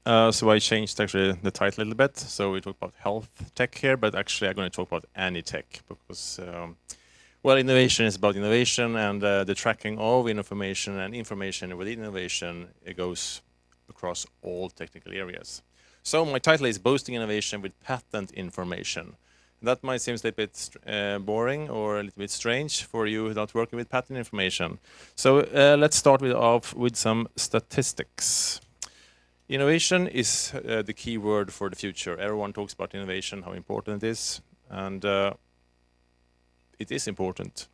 So I changed actually the title a little bit. So we talk about health tech here, but actually I'm going to talk about any tech because, well, innovation is about innovation, and the tracking of information and information within innovation, it goes across all technical areas. So my title is Boosting Innovation with Patent Information. That might seem a little bit boring or a little bit strange for you not working with patent information. So let's start off with some statistics. Innovation is the key word for the future. Everyone talks about innovation, how important it is, and it is important.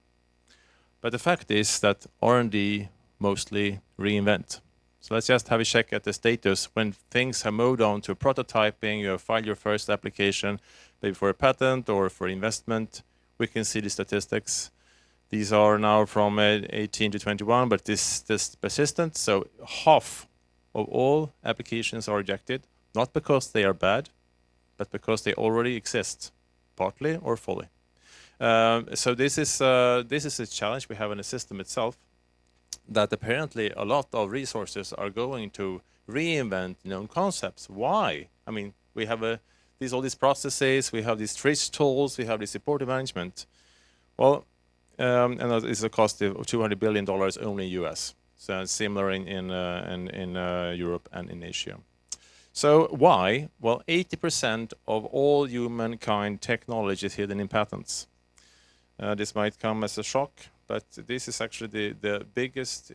But the fact is that R&D mostly reinvent. So let's just have a check at the status when things have moved on to prototyping, you have filed your first application, maybe for a patent or for investment. We can see the statistics. These are now from 18 to 21, but this persistent. So half of all applications are rejected, not because they are bad, but because they already exist, partly or fully. So this is a challenge we have in the system itself, that apparently a lot of resources are going to reinvent known concepts. Why? I mean, we have all these processes, we have these trace tools, we have this supportive management. Well, and it's a cost of $200 billion only in US. So similar in Europe and in Asia. So why? Well, 80% of all humankind technology is hidden in patents. This might come as a shock, but this is actually the biggest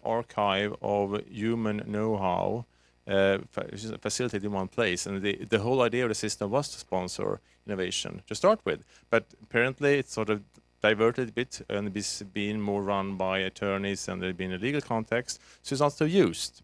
archive of human know-how facilitated in one place. And the whole idea of the system was to sponsor innovation to start with. But apparently it's sort of diverted a bit and is being more run by attorneys, and there's been a legal context, so it's not so used.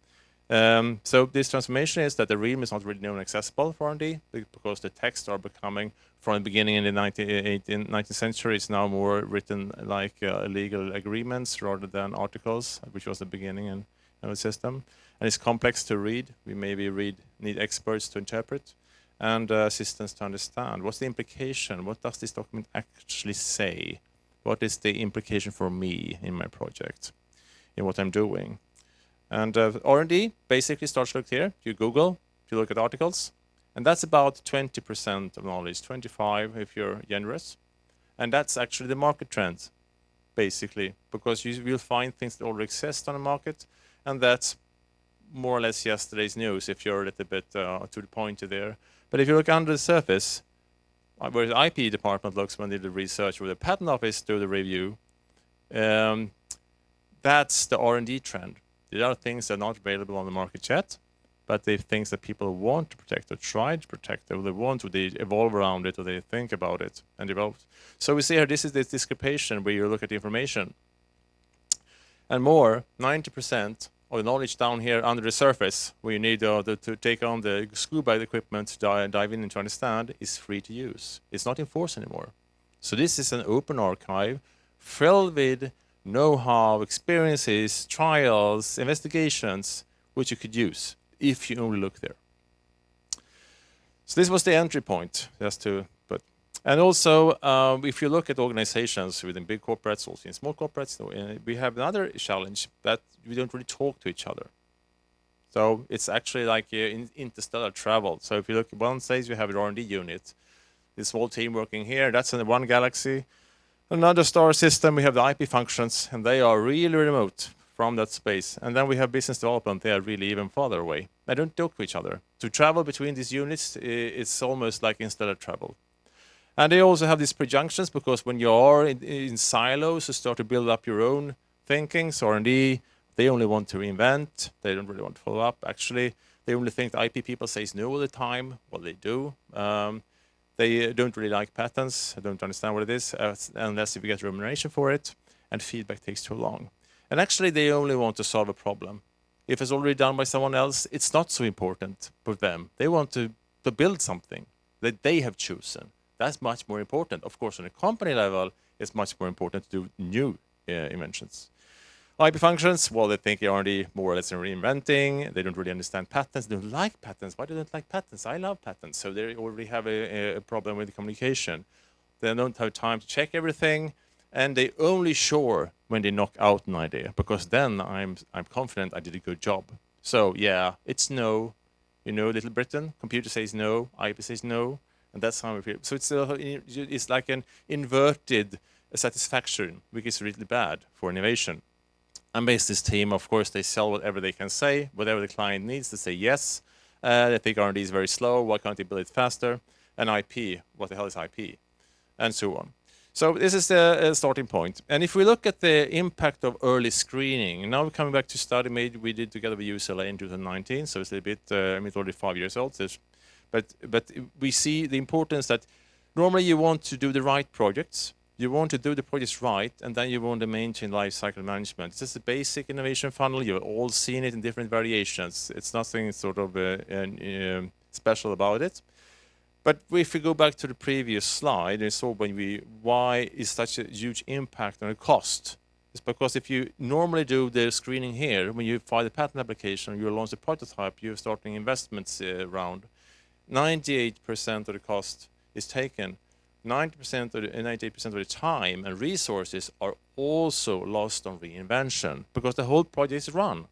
So this transformation is that the realm is not really known accessible for R&D because the texts are becoming, from the beginning in the 19th century, it's now more written like legal agreements rather than articles, which was the beginning in the system. And it's complex to read. We maybe need experts to interpret and assistants to understand. What's the implication? What does this document actually say? What is the implication for me in my project, in what I'm doing? And R&D basically starts to look here. You Google, you look at articles, and that's about 20% of knowledge, 25 if you're generous. And that's actually the market trend, basically, because you will find things that already exist on the market, and that's more or less yesterday's news if you're a little bit to the point there. But if you look under the surface, where the IP department looks when they do the research, or the patent office do the review, that's the R&D trend. There are things that are not available on the market yet, but they're things that people want to protect or try to protect, or they want to, they evolve around it, or they think about it and develop. So we see here, this is this discrepation where you look at the information. And more, 90% of the knowledge down here under the surface, where you need to take on the scuba equipment to dive in and to understand, is free to use. It's not enforced anymore. So this is an open archive filled with know-how, experiences, trials, investigations, which you could use if you only look there. So this was the entry point, just to put. And also, if you look at organizations within big corporates, also in small corporates, we have another challenge that we don't really talk to each other. So it's actually like interstellar travel. So if you look at one stage, we have an R&D unit, this small team working here, that's in one galaxy. Another star system, we have the IP functions, and they are really remote from that space. And then we have business development, they are really even farther away. They don't talk to each other. To travel between these units, it's almost like interstellar travel. And they also have these prejunctions, because when you are in silos, you start to build up your own thinking. So R&D, they only want to reinvent. They don't really want to follow up. Actually, they only think the IP people say no all the time. Well, they do. They don't really like patents. I don't understand what it is, unless if you get remuneration for it, and feedback takes too long. And actually, they only want to solve a problem. If it's already done by someone else, it's not so important for them. They want to build something that they have chosen. That's much more important. Of course, on a company level, it's much more important to do new inventions. IP functions, well, they think R&D more or less in reinventing. They don't really understand patents. They don't like patents. Why do they not like patents? I love patents. So they already have a problem with the communication. They don't have time to check everything, and they only sure when they knock out an idea, because then I'm confident I did a good job. So yeah, it's no. You know, Little Britain, computer says no, IP says no, and that's how we feel. So it's like an inverted satisfaction, which is really bad for innovation. And this team, of course, they sell whatever they can say, whatever the client needs, they say yes. They think R&D is very slow, why can't they build it faster? And IP, what the hell is IP? And so on. So this is the starting point. And if we look at the impact of early screening, now we're coming back to study we did together with UCLA in 2019, so it's a little bit, it's already 5 years old. But we see the importance that normally you want to do the right projects, you want to do the projects right, and then you want to maintain life cycle management. This is the basic innovation funnel. You've all seen it in different variations. It's nothing sort of special about it. But if we go back to the previous slide, and saw why is such a huge impact on the cost? It's because if you normally do the screening here, when you file the patent application, you launch the prototype, you're starting investments round, 98% of the cost is taken. 98% of the time and resources are also lost on reinvention because the whole project is run.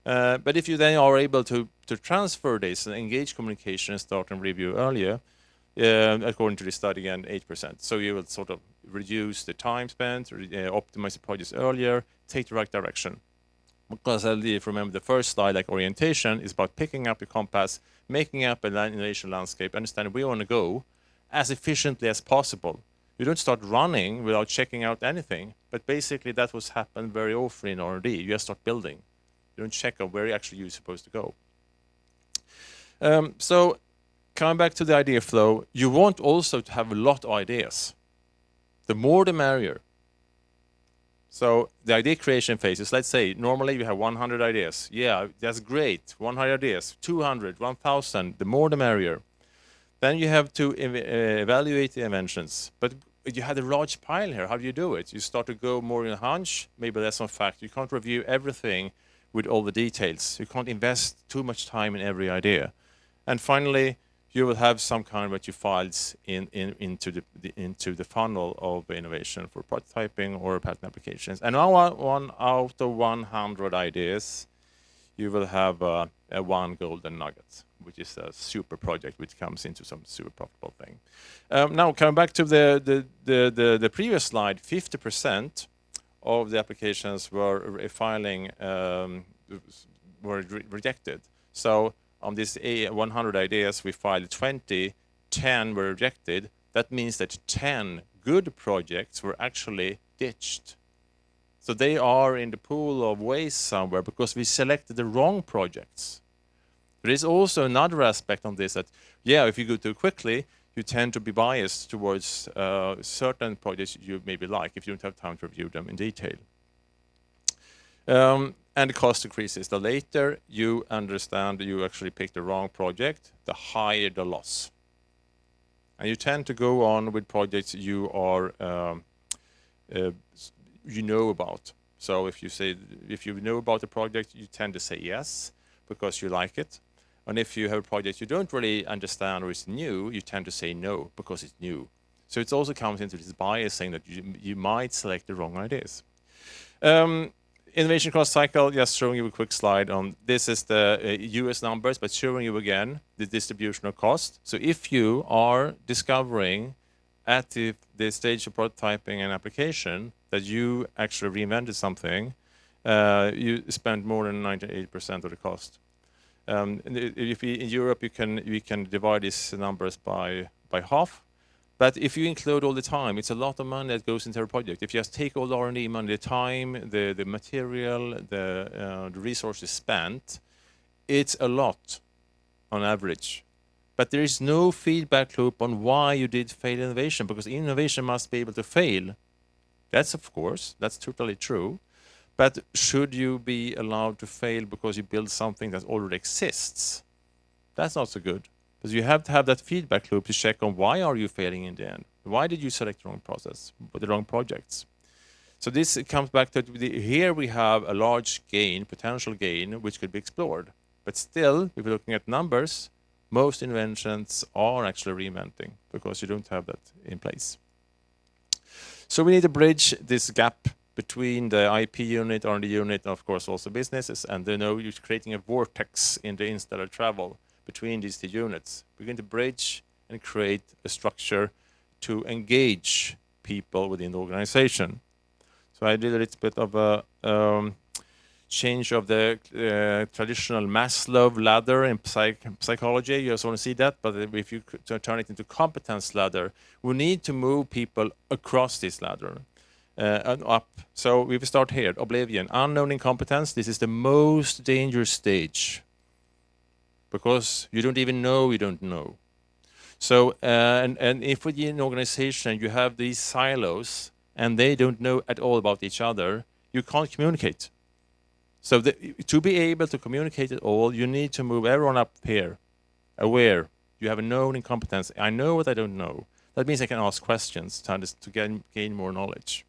But if you then are able to transfer this and engage communication and start and review earlier, according to the study again, 8%. So you will sort of reduce the time spent, optimize the projects earlier, take the right direction. Because if you remember the first slide, like orientation, is about picking up the compass, making up an innovation landscape, understanding where you want to go as efficiently as possible. You don't start running without checking out anything, but basically that was happen very often in R&D. You just start building. You don't check out where actually you're supposed to go. So coming back to the idea flow, you want also to have a lot of ideas. The more the merrier. So the idea creation phases, let's say normally you have 100 ideas. Yeah, that's great. 100 ideas, 200, 1,000, the more the merrier. Then you have to evaluate the inventions. But you had a large pile here. How do you do it? You start to go more in a hunch, maybe less on fact. You can't review everything with all the details. You can't invest too much time in every idea. And finally, you will have some kind of what you files into the funnel of innovation for prototyping or patent applications. And now one out of 100 ideas, you will have one golden nugget, which is a super project which comes into some super profitable thing. Now coming back to the previous slide, 50% of the applications were filing were rejected. So on this 100 ideas, we filed 20, 10 were rejected. That means that 10 good projects were actually ditched. So they are in the pool of waste somewhere because we selected the wrong projects. There is also another aspect on this that, yeah, if you go too quickly, you tend to be biased towards certain projects you maybe like if you don't have time to review them in detail. And the cost increases. The later you understand you actually picked the wrong project, the higher the loss. And you tend to go on with projects you are you know about. So if you know about the project, you tend to say yes because you like it. And if you have a project you don't really understand or is new, you tend to say no because it's new. So it also comes into this bias saying that you might select the wrong ideas. Innovation cost cycle, just showing you a quick slide on this is the US numbers, but showing you again the distribution of cost. So if you are discovering at the stage of prototyping and application that you actually reinvented something, you spend more than 98% of the cost. If in Europe, we can divide these numbers by half. But if you include all the time, it's a lot of money that goes into a project. If you just take all the R&D money, the time, the material, the resources spent, it's a lot on average. But there is no feedback loop on why you did fail innovation, because innovation must be able to fail. That's, of course, that's totally true. But should you be allowed to fail because you build something that already exists? That's not so good. Because you have to have that feedback loop to check on why are you failing in the end? Why did you select the wrong process or the wrong projects? So this comes back to here we have a large gain, potential gain, which could be explored. But still, if we're looking at numbers, most inventions are actually reinventing because you don't have that in place. So we need to bridge this gap between the IP unit, R&D unit, and of course also businesses, and they know you're creating a vortex in the interstellar travel between these two units. We're going to bridge and create a structure to engage people within the organization. So I did a little bit of a change of the traditional Maslow ladder in psychology. You also want to see that, but if you turn it into competence ladder, we need to move people across this ladder and up. So we will start here, oblivion, unknown incompetence. This is the most dangerous stage because you don't even know you don't know. So, and if within an organization you have these silos and they don't know at all about each other, you can't communicate. So to be able to communicate at all, you need to move everyone up here, aware. You have a known incompetence. I know what I don't know. That means I can ask questions to gain more knowledge.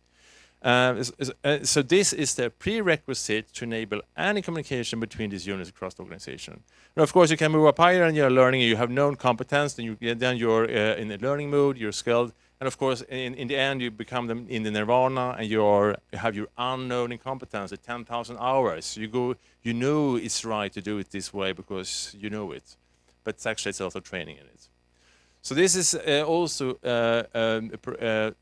So this is the prerequisite to enable any communication between these units across the organization. And of course, you can move up higher and you're learning, you have known competence, then you're in a learning mode, you're skilled. And of course, in the end, you become them in the nirvana and you have your unknown incompetence at 10,000 hours. You know it's right to do it this way because you know it. But actually, it's also training in it. So this is also a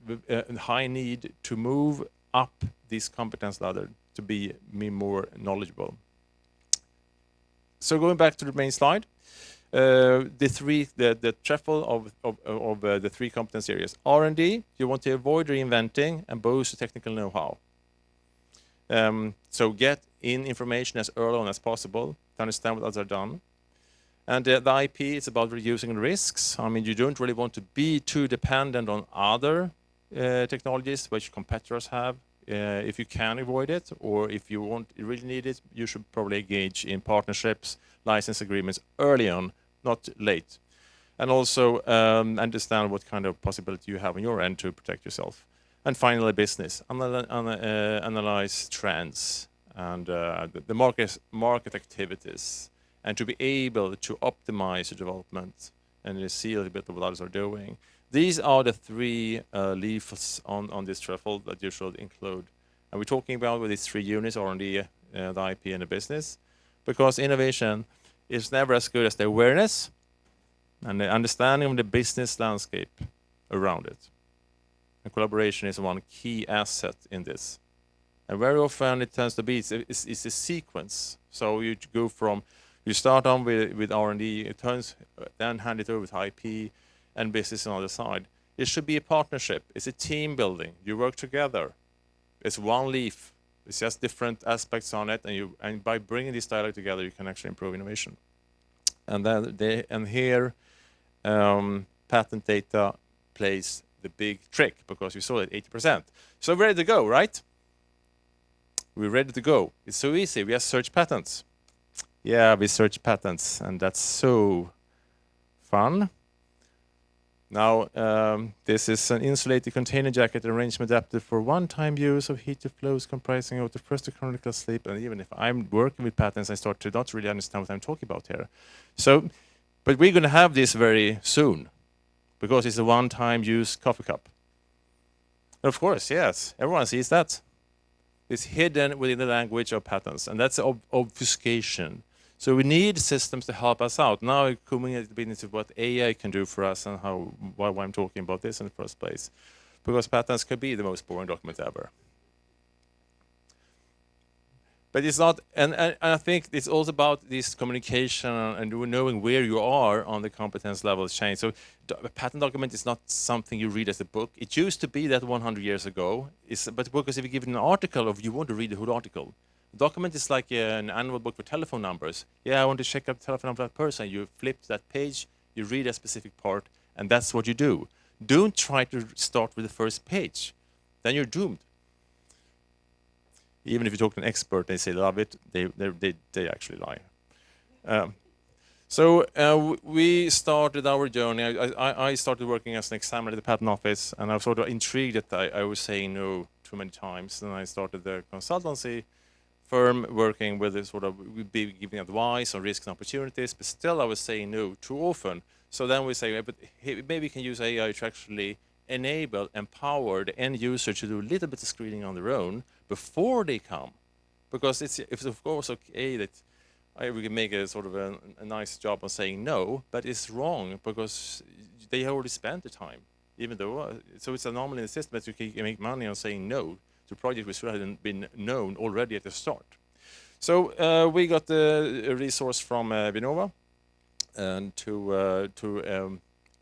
high need to move up this competence ladder to be more knowledgeable. So going back to the main slide, the trefoil of the three competence areas. R&D, you want to avoid reinventing and boost the technical know-how. So get in information as early on as possible to understand what others are done. And the IP is about reducing risks. I mean, you don't really want to be too dependent on other technologies which competitors have. If you can avoid it, or if you really need it, you should probably engage in partnerships, license agreements early on, not late. And also understand what kind of possibility you have on your end to protect yourself. And finally, business. Analyze trends and the market activities, and to be able to optimize the development and see a little bit of what others are doing. These are the three leaves on this trefoil that you should include. And we're talking about with these three units, R&D, the IP, and the business, because innovation is never as good as the awareness and the understanding of the business landscape around it. And collaboration is one key asset in this. And very often it tends to be, it's a sequence. So you go from, you start on with R&D, it turns, then hand it over with IP and business on the other side. It should be a partnership. It's a team building. You work together. It's one leaf. It's just different aspects on it, and by bringing this dialogue together, you can actually improve innovation. And then here, patent data plays the big trick because you saw it 80%. So we're ready to go, right? We're ready to go. It's so easy. We just search patents. Yeah, we search patents, and that's so fun. Now, this is an insulated container jacket arrangement adapted for one-time use of heated flows comprising of the first chronicle sleep. And even if I'm working with patents, I start to not really understand what I'm talking about here. So, but we're going to have this very soon because it's a one-time use coffee cup. And of course, yes, everyone sees that. It's hidden within the language of patents, and that's obfuscation. So we need systems to help us out. Now coming a bit into what AI can do for us and why I'm talking about this in the first place. Because patents could be the most boring document ever. But it's not, and I think it's also about this communication and knowing where you are on the competence level chain. So a patent document is not something you read as a book. It used to be that 100 years ago. But because if you give an article, you want to read the whole article. Document is like an annual book for telephone numbers. Yeah, I want to check out the telephone number of that person. You flip to that page, you read a specific part, and that's what you do. Don't try to start with the first page. Then you're doomed. Even if you talk to an expert, they say love it, they actually lie. So we started our journey. I started working as an examiner at the patent office, and I was sort of intrigued that I was saying no too many times. Then I started the consultancy firm working with this sort of, we'd be giving advice on risks and opportunities, but still I was saying no too often. So then we say, but maybe we can use AI to actually enable, empower the end user to do a little bit of screening on their own, before they come, because it's of course okay that we can make a sort of a nice job on saying no, but it's wrong because they already spent the time, even though so it's a anomaly in the system that you can make money on saying no to projects which should have been known already at the start. So we got a resource from Vinnova and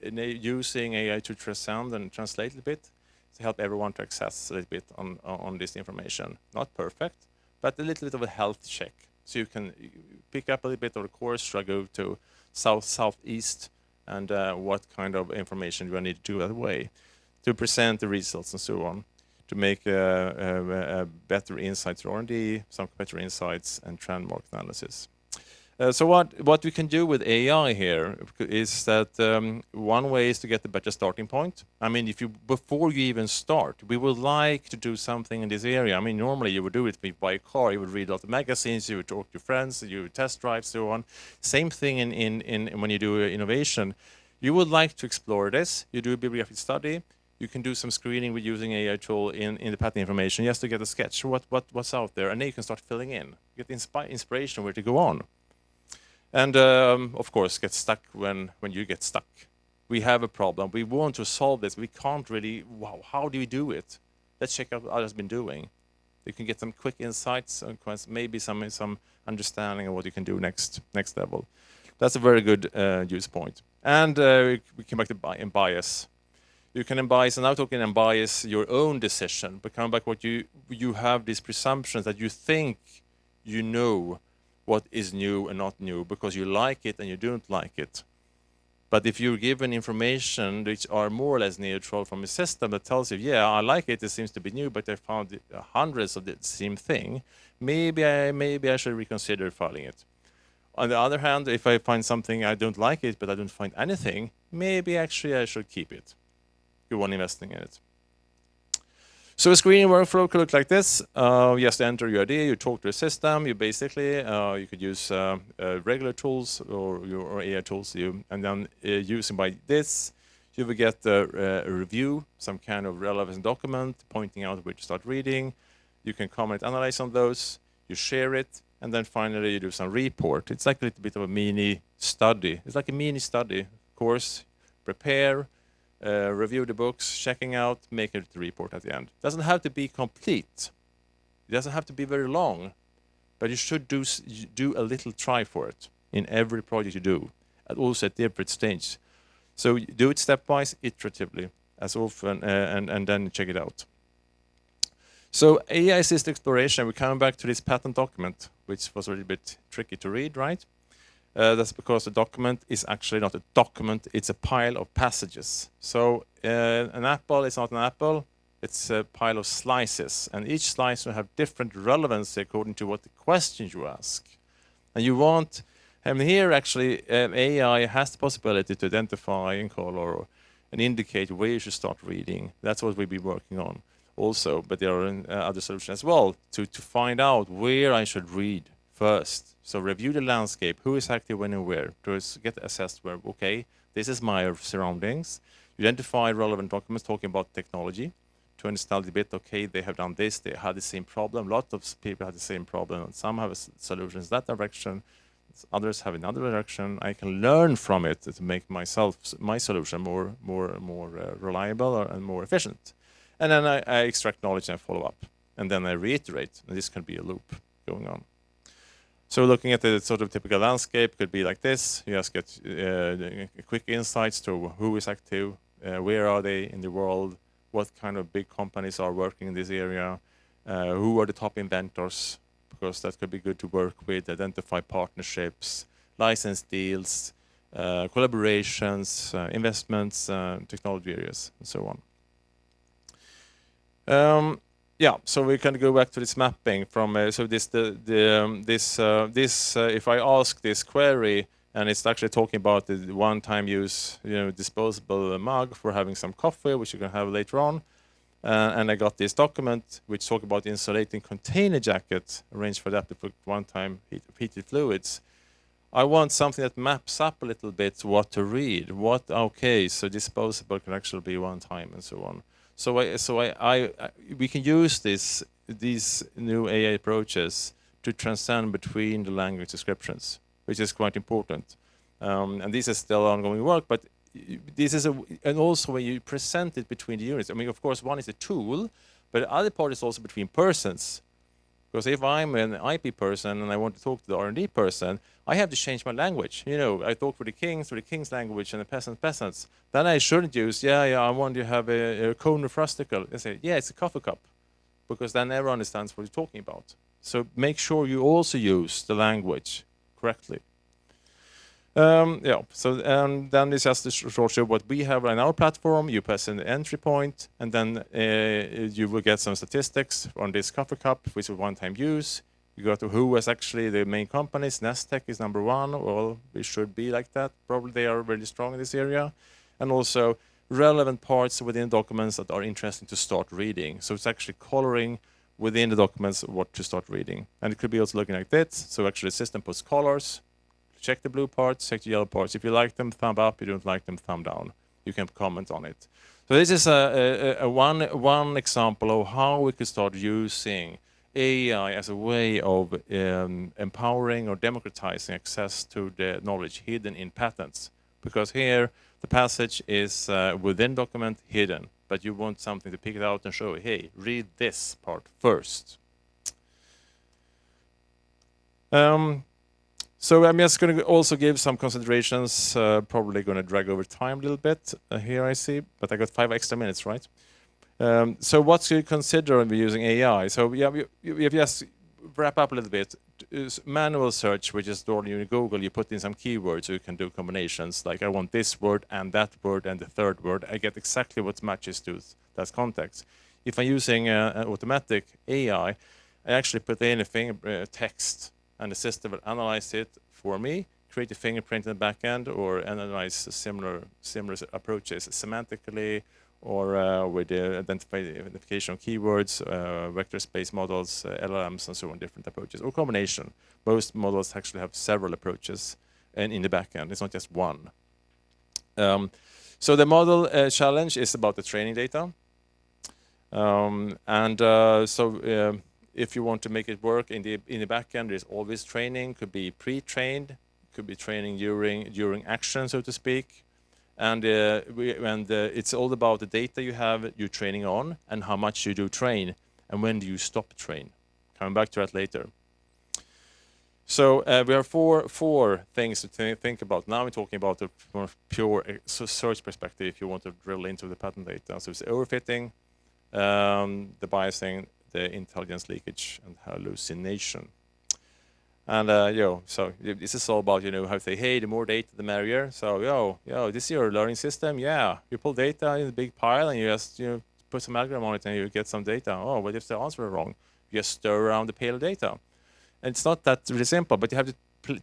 using AI to transcend and translate a little bit to help everyone to access a little bit on this information. Not perfect, but a little bit of a health check. So you can pick up a little bit of the course, try to go to southeast, and what kind of information you need to do that way to present the results and so on, to make better insights for R&D, some better insights, and trend market analysis. So what we can do with AI here is that one way is to get a better starting point. I mean, before you even start, we would like to do something in this area. I mean, normally you would do it if you buy a car, you would read a lot of magazines, you would talk to friends, you would test drive, so on. Same thing in when you do innovation. You would like to explore this. You do a bibliographic study. You can do some screening with using AI tool in the patent information just to get a sketch what's out there, and then you can start filling in, get inspiration where to go on. And of course, get stuck when you get stuck. We have a problem. We want to solve this. We can't really. Wow, how do we do it? Let's check out what others been doing. You can get some quick insights and maybe some understanding of what you can do next level. That's a very good use point. And we came back to bias. You can unbias, and now talking unbias your own decision, but coming back what you have these presumptions that you think you know what is new and not new because you like it and you don't like it. But if you're given information which are more or less neutral from a system that tells you, yeah, I like it, it seems to be new, but I found hundreds of the same thing, maybe I should reconsider filing it. On the other hand, if I find something I don't like it, but I don't find anything, maybe actually I should keep it. Go on investing in it. So a screening workflow could look like this. You just enter your idea, you talk to the system, you basically, you could use regular tools or AI tools, and then using by this, you will get a review, some kind of relevant document, pointing out where to start reading. You can comment, analyze on those, you share it, and then finally you do some report. It's like a little bit of a mini study. It's like a mini study course, prepare, review the books, checking out, make it the report at the end. It doesn't have to be complete. It doesn't have to be very long, but you should do a little try for it in every project you do, and also at different stage. So do it stepwise, iteratively, as often, and then check it out. So AI-assisted exploration, we're coming back to this patent document, which was a little bit tricky to read, right? That's because the document is actually not a document, it's a pile of passages. So an apple is not an apple, it's a pile of slices. And each slice will have different relevance according to what the questions you ask. And you want, and here actually AI has the possibility to identify in color and indicate where you should start reading. That's what we'll be working on also, but there are other solutions as well to find out where I should read first. So review the landscape, who is active when and where, to get assessed where, okay, this is my surroundings. Identify relevant documents talking about technology to understand a bit, okay, they have done this, they had the same problem, lots of people had the same problem, and some have solutions that direction, others have another direction. I can learn from it to make my solution more reliable and more efficient. And then I extract knowledge and follow up. And then I reiterate, and this can be a loop going on. So looking at the sort of typical landscape could be like this. You just get quick insights to who is active, where are they in the world, what kind of big companies are working in this area, who are the top inventors, because that could be good to work with, identify partnerships, license deals, collaborations, investments, technology areas, and so on. Yeah, so we can go back to this mapping from so if I ask this query and it's actually talking about the one-time use, disposable mug for having some coffee, which you can have later on, and I got this document which talk about insulating container jacket arranged for adapted for one-time heated fluids. I want something that maps up a little bit what to read. Okay, so disposable can actually be one time and so on. So we can use this these new AI approaches to transcend between the language descriptions, which is quite important. And this is still ongoing work, but this is and also when you present it between the units. I mean, of course, one is a tool, but the other part is also between persons. Because if I'm an IP person and I want to talk to the R&D person, I have to change my language. You know, I talk with the king's language and the peasants. Then I shouldn't use, I want to have a cone of frusticle. And say, yeah, it's a coffee cup. Because then everyone understands what you're talking about. So make sure you also use the language correctly. So then this just to show what we have on our platform. You press in the entry point, and then you will get some statistics on this coffee cup, which is one-time use. You go to who is actually the main companies. Nestec is #1. Well, it should be like that. Probably they are really strong in this area. And also relevant parts within documents that are interesting to start reading. So it's actually coloring within the documents what to start reading. And it could be also looking like this. So actually the system puts colors. Check the blue parts, check the yellow parts. If you like them, thumb up. If you don't like them, thumb down. You can comment on it. So this is one example of how we could start using AI as a way of empowering or democratizing access to the knowledge hidden in patents. Because here, the passage is within document hidden, but you want something to pick it out and show, hey, read this part first. So I'm just going to also give some considerations, probably going to drag over time a little bit here I see, but I got 5 extra minutes, right? So what should you consider when we're using AI? So yeah, we just wrap up a little bit. Manual search, which is stored in Google, you put in some keywords so you can do combinations, like I want this word and that word and the third word. I get exactly what matches to that context. If I'm using an automatic AI, I actually put in a text, and the system will analyze it for me, create a fingerprint in the back end, or analyze similar approaches semantically, or with the identification of keywords, vector space models, LLMs, and so on, different approaches, or combination. Most models actually have several approaches in the back end. It's not just one. So the model challenge is about the training data. If you want to make it work in the back end, there's always training. Could be pre-trained, could be training during action, so to speak. And it's all about the data you have, you're training on, and how much you do train, and when do you stop train. Coming back to that later. So we have four things to think about. Now we're talking about the pure search perspective if you want to drill into the patent data. So it's overfitting, the biasing, the intelligence leakage, and hallucination. And so this is all about, how to say, hey, the more data, the merrier. So this is your learning system. Yeah, you pull data in a big pile and you just put some algorithm on it and you get some data. Oh, what if the answer is wrong? You just stir around the pile of data. And it's not that really simple, but you have to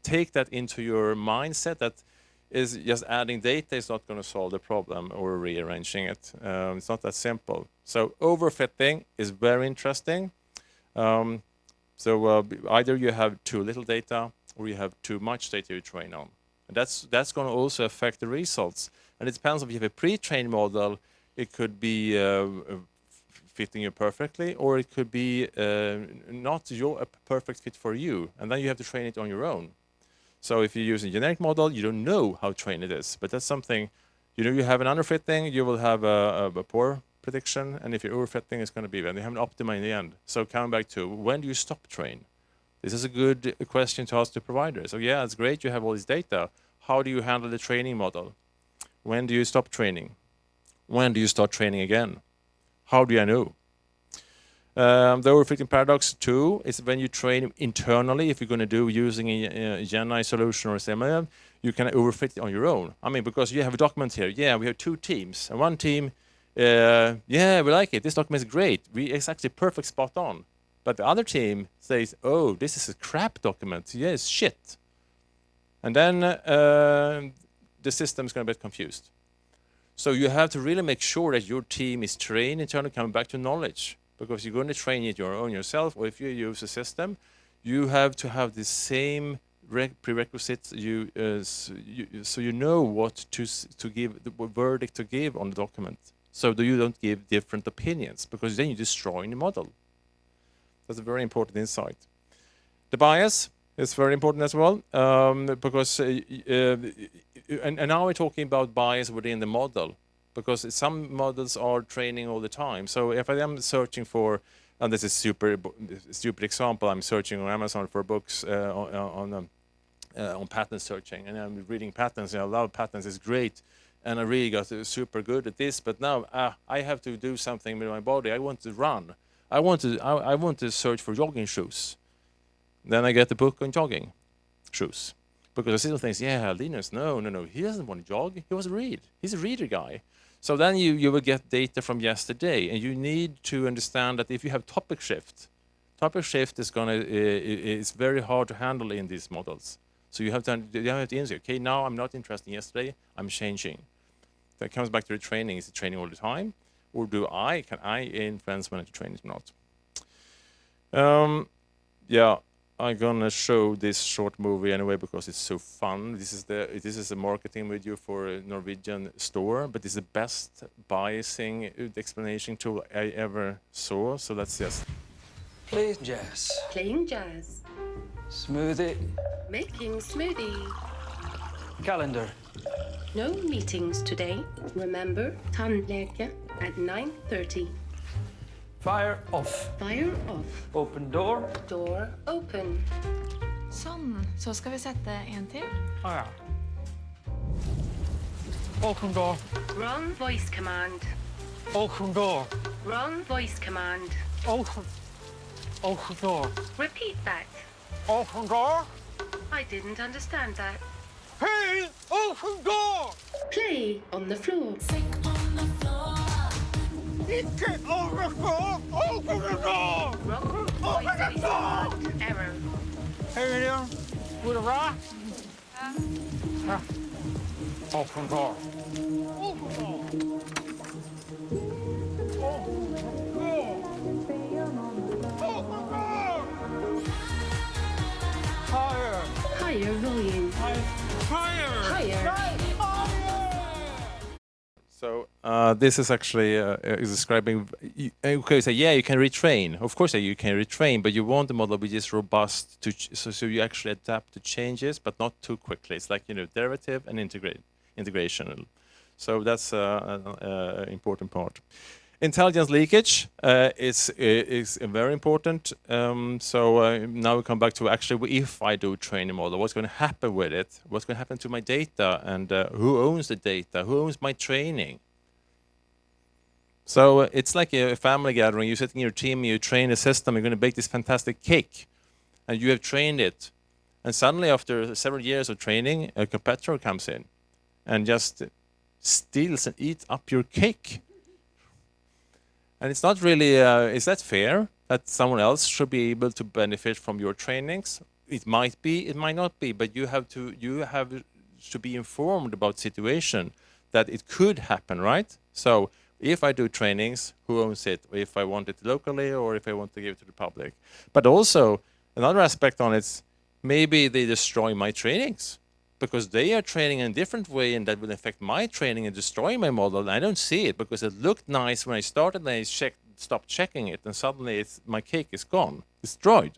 take that into your mindset that is just adding data is not going to solve the problem or rearranging it. It's not that simple. So overfitting is very interesting. Either you have too little data or you have too much data you train on. And that's going to also affect the results. And it depends if you have a pre-trained model, it could be fitting you perfectly, or it could be not a perfect fit for you. And then you have to train it on your own. So if you use a generic model, you don't know how trained it is. But that's something, you have an underfitting, you will have a poor prediction. And if you're overfitting, it's going to be when you have an optima in the end. So coming back to, when do you stop train? This is a good question to ask the provider. So yeah, it's great you have all this data. How do you handle the training model? When do you stop training? When do you start training again? How do I know? The overfitting paradox 2 is when you train internally. If you're going to do using a GenAI solution or similar, you can overfit it on your own. I mean, because you have a document here. Yeah, we have 2 teams. And one team, yeah, we like it. This document is great. It's actually perfect, spot on. But the other team says, oh, this is a crap document. Yeah, it's shit. And then the system is going to get confused. So you have to really make sure that your team is trained internally, coming back to knowledge. Because you're going to train it yourself, or if you use a system, you have to have the same prerequisites. So you know what to give, the verdict to give on the document. So that you don't give different opinions, because then you're destroying the model. That's a very important insight. The bias is very important as well, because and now we're talking about bias within the model, because some models are training all the time. So if I am searching for, and this is stupid example, I'm searching on Amazon for books on pattern searching, and I'm reading patterns, and I love patterns, it's great, and I really got super good at this, but now I have to do something with my body. I want to run. I want to search for jogging shoes. Then I get the book on jogging shoes. Because I still think, yeah, Linus, no, he doesn't want to jog, he wants to read. He's a reader guy. So then you will get data from yesterday, and you need to understand that if you have topic shift is it's very hard to handle in these models. So you have to answer, okay, now I'm not interested in yesterday, I'm changing. That comes back to the training. Is it training all the time? Or can I influence when I train it or not? Yeah, I'm gonna show this short movie anyway because it's so fun. This is a marketing video for a Norwegian store, but it's the best biasing explanation tool I ever saw. So let's just play jazz. Playing jazz. Smoothie. Making smoothie. Calendar. No meetings today. Remember, tandläkare at 9:30. Fire off. Fire off. Open door. Door open. Sånn. Så skal vi sette en til. Ja. Open door. Wrong voice command. Open door. Wrong voice command. Open door. Repeat that. Open door. I didn't understand that. Hey, open door. Play on the floor. Get over the floor. Open the door. Wrong voice command. Error. Hey there. With a rock. Open door. Open door. Higher. Higher volume. Higher. Higher. So this is actually is describing. Okay, so yeah, you can retrain. Of course, you can retrain, but you want the model which is robust so you actually adapt to changes, but not too quickly. It's like derivative and integration. So that's an important part. Intelligence leakage is very important. Now we come back to actually if I do train a model, what's going to happen with it? What's going to happen to my data? And who owns the data? Who owns my training? So it's like a family gathering. You sit in your team, you train a system, you're going to bake this fantastic cake. And you have trained it. And suddenly after several years of training, a competitor comes in and just steals and eats up your cake. And it's not really, is that fair that someone else should be able to benefit from your trainings? It might be, it might not be, but you have to be informed about the situation that it could happen, right? So if I do trainings, who owns it? If I want it locally or if I want to give it to the public. But also, another aspect on it is maybe they destroy my trainings, because they are training in a different way and that will affect my training and destroy my model. And I don't see it because it looked nice when I started and I stopped checking it and suddenly my cake is gone, destroyed.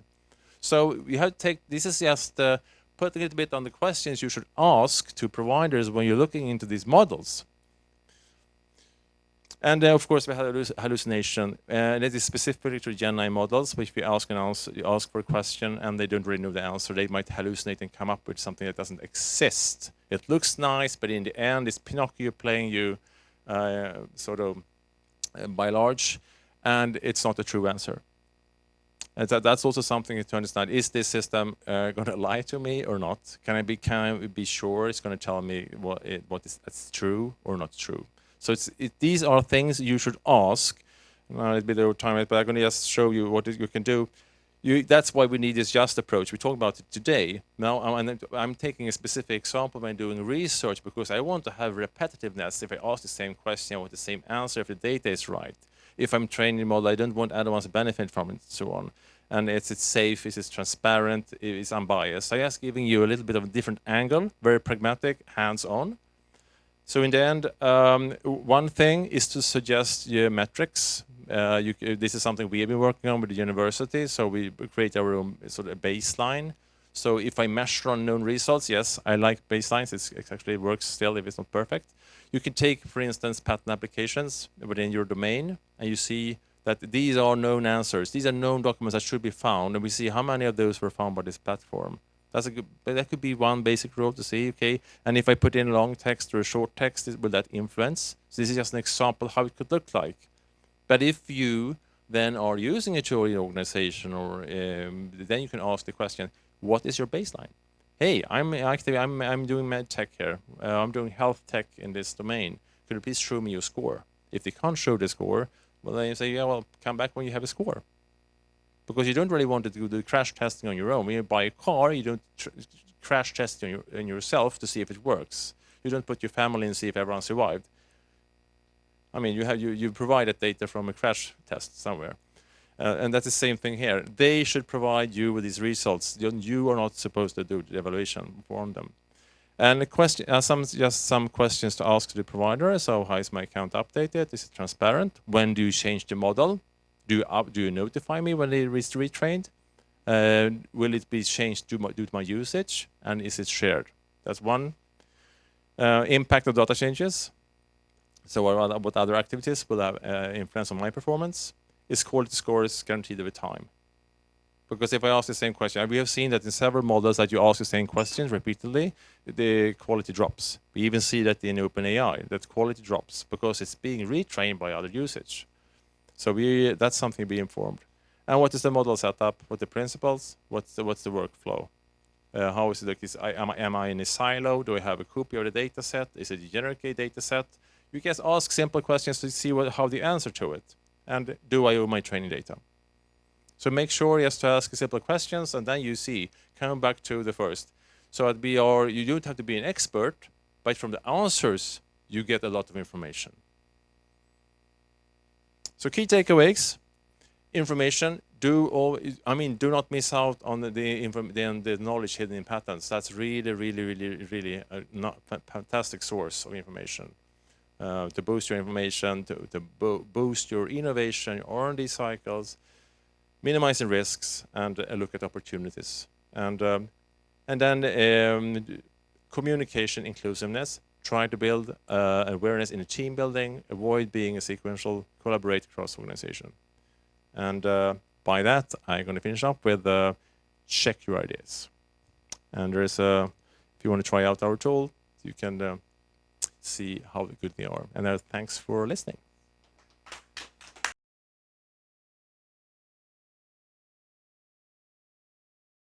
So you have to take, this is just put a little bit on the questions you should ask to providers when you're looking into these models. And of course we have hallucination, and it is specifically to Gen 9 models, which we ask you ask for a question and they don't really know the answer. They might hallucinate and come up with something that doesn't exist. It looks nice, but in the end it's Pinocchio playing you by large, and it's not a true answer. And that's also something to understand. Is this system going to lie to me or not? Can I be sure it's going to tell me that's true or not true? So these are things you should ask. A bit over time, but I'm going to just show you what you can do. That's why we need this just approach. We talk about it today. Now I'm taking a specific example when doing research because I want to have repetitiveness. If I ask the same question, I want the same answer if the data is right. If I'm training a model, I don't want other ones to benefit from it, and so on. And it's safe, it's transparent, it's unbiased. I'm just giving you a little bit of a different angle, very pragmatic, hands-on. So in the end, one thing is to suggest your metrics. This is something we have been working on with the university. So we create our own sort of baseline. So if I measure on known results, yes, I like baselines. It actually works still if it's not perfect. You can take, for instance, patent applications within your domain, and you see that these are known answers. These are known documents that should be found, and we see how many of those were found by this platform. That could be one basic rule to see, okay, and if I put in a long text or a short text, will that influence? So this is just an example of how it could look like. But if you then are using it to your organization, or then you can ask the question, what is your baseline? Hey, I'm doing med tech here. I'm doing health tech in this domain. Could you please show me your score? If they can't show the score, well, then you say, yeah, well, come back when you have a score. Because you don't really want to do the crash testing on your own. When you buy a car, you don't crash test on yourself to see if it works. You don't put your family in and see if everyone survived. I mean, you provide that data from a crash test somewhere. And that's the same thing here. They should provide you with these results. You are not supposed to do the evaluation for them. And some questions to ask the provider. So how is my account updated? Is it transparent? When do you change the model? Do you notify me when it is retrained? Will it be changed due to my usage? And is it shared? That's one. Impact of data changes. So what other activities will have influence on my performance? Is quality scores guaranteed over time? Because if I ask the same question, we have seen that in several models that you ask the same questions repeatedly, the quality drops. We even see that in OpenAI, that quality drops because it's being retrained by other usage. So that's something to be informed. And what is the model setup? What are the principles? What's the workflow? How is it like this? Am I in a silo? Do I have a copy of the data set? Is it a generic data set? You can ask simple questions to see how the answer to it. And do I owe my training data? So make sure you have to ask simple questions, and then you see, come back to the first. So you don't have to be an expert, but from the answers, you get a lot of information. So key takeaways, information, do not miss out on the knowledge hidden in patents. That's really, really, really, really a fantastic source of information. To boost your information, to boost your innovation, your R&D cycles, minimizing risks, and look at opportunities. And then communication inclusiveness. Try to build awareness in a team building. Avoid being a sequential, collaborate across organization. And by that, I'm going to finish up with check your ideas. And there's if you want to try out our tool, you can see how good they are. And thanks for listening.